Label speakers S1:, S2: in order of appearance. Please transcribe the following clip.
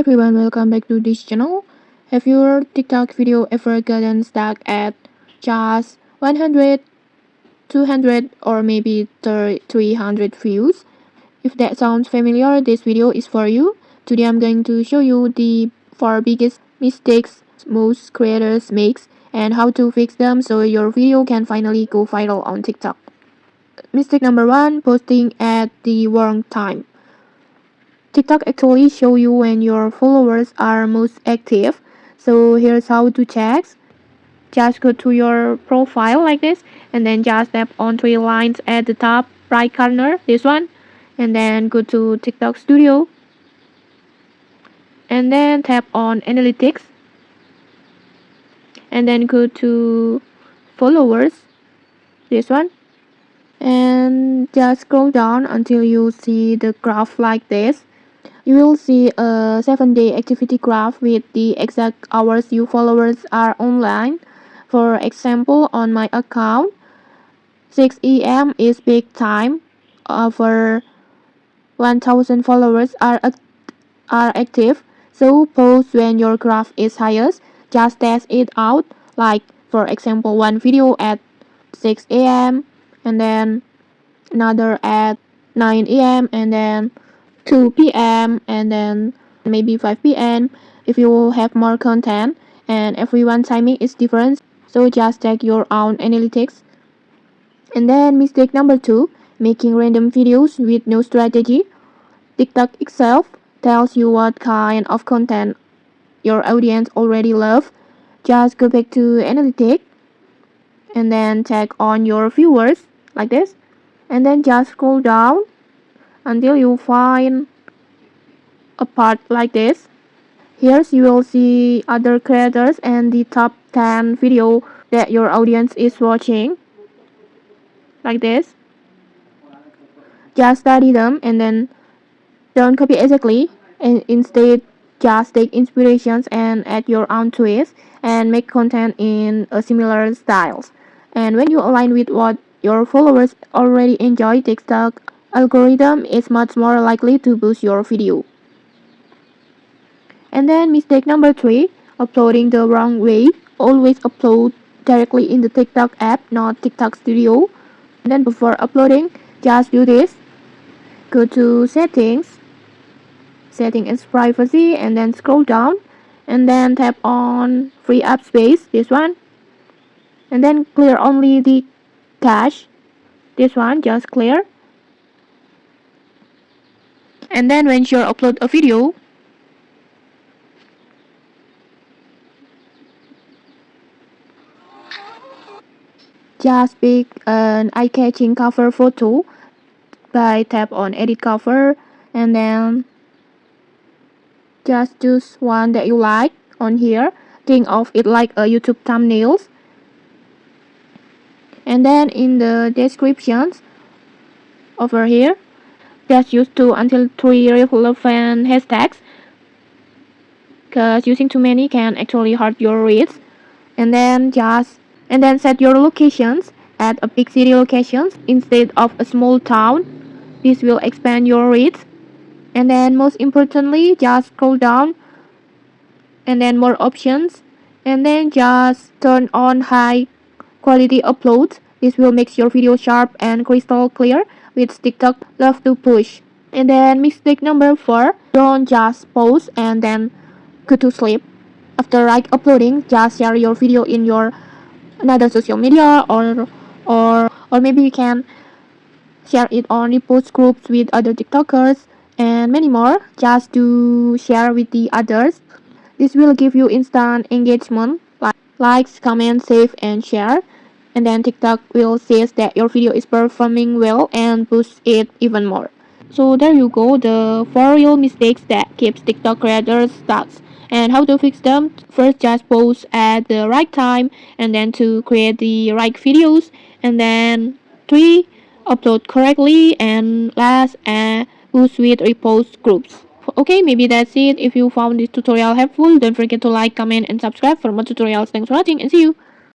S1: everyone, welcome back to this channel. Have your TikTok video ever gotten stuck at just 100, 200 or maybe 300 views? If that sounds familiar, this video is for you. Today I'm going to show you the 4 biggest mistakes most creators make and how to fix them so your video can finally go viral on TikTok. Mistake number 1, posting at the wrong time. TikTok actually show you when your followers are most active. So here's how to check. Just go to your profile like this and then just tap on 3 lines at the top right corner, this one, and then go to TikTok Studio and then tap on Analytics and then go to Followers, this one, and just scroll down until you see the graph like this. You will see a 7-day activity graph with the exact hours your followers are online. For example, on my account, 6 a.m. is peak time. Over 1,000 followers are active. So post when your graph is highest. Just test it out. Like for example, one video at 6 a.m. and then another at 9 a.m. and then 2 p.m. and then maybe 5 p.m. if you have more content, and everyone's timing is different, so just check your own analytics. And then mistake number 2, making random videos with no strategy. TikTok itself tells you what kind of content your audience already love. Just go back to analytics and then check on your viewers like this, and then just scroll down until you find a part like this. Here you will see other creators and the top 10 video that your audience is watching like this. Just study them and then don't copy exactly, and instead just take inspirations and add your own twist and make content in a similar styles. And when you align with what your followers already enjoy, TikTok algorithm is much more likely to boost your video. And then mistake number 3, uploading the wrong way. Always upload directly in the TikTok app, not TikTok Studio. And then before uploading, just do this. Go to settings and privacy, and then scroll down and then tap on free up space, this one. And then clear only the cache, this one, just clear. And then when you upload a video, just pick an eye-catching cover photo by tap on edit cover and then just choose one that you like on here. Think of it like a YouTube thumbnails. And then in the descriptions over here, just use 2 until 3 relevant hashtags, because using too many can actually hurt your reach. And then set your locations at a big city locations instead of a small town. This will expand your reach. And then most importantly, just scroll down and then more options, and then just turn on high quality uploads. This will make your video sharp and crystal clear, which TikTok love to push. And then mistake number 4, don't just post and then go to sleep. After uploading, just share your video in your another social media, or maybe you can share it on repost groups with other TikTokers and many more, just to share with the others. This will give you instant engagement, like likes, comments, save, and share. And then TikTok will see that your video is performing well and boost it even more. So there you go, the 4 real mistakes that keeps TikTok creators stuck. And how to fix them? First, just post at the right time, and then to create the right videos, and then 3, upload correctly, and last, boost with repost groups. Okay, maybe that's it. If you found this tutorial helpful, don't forget to like, comment, and subscribe for more tutorials. Thanks for watching and see you.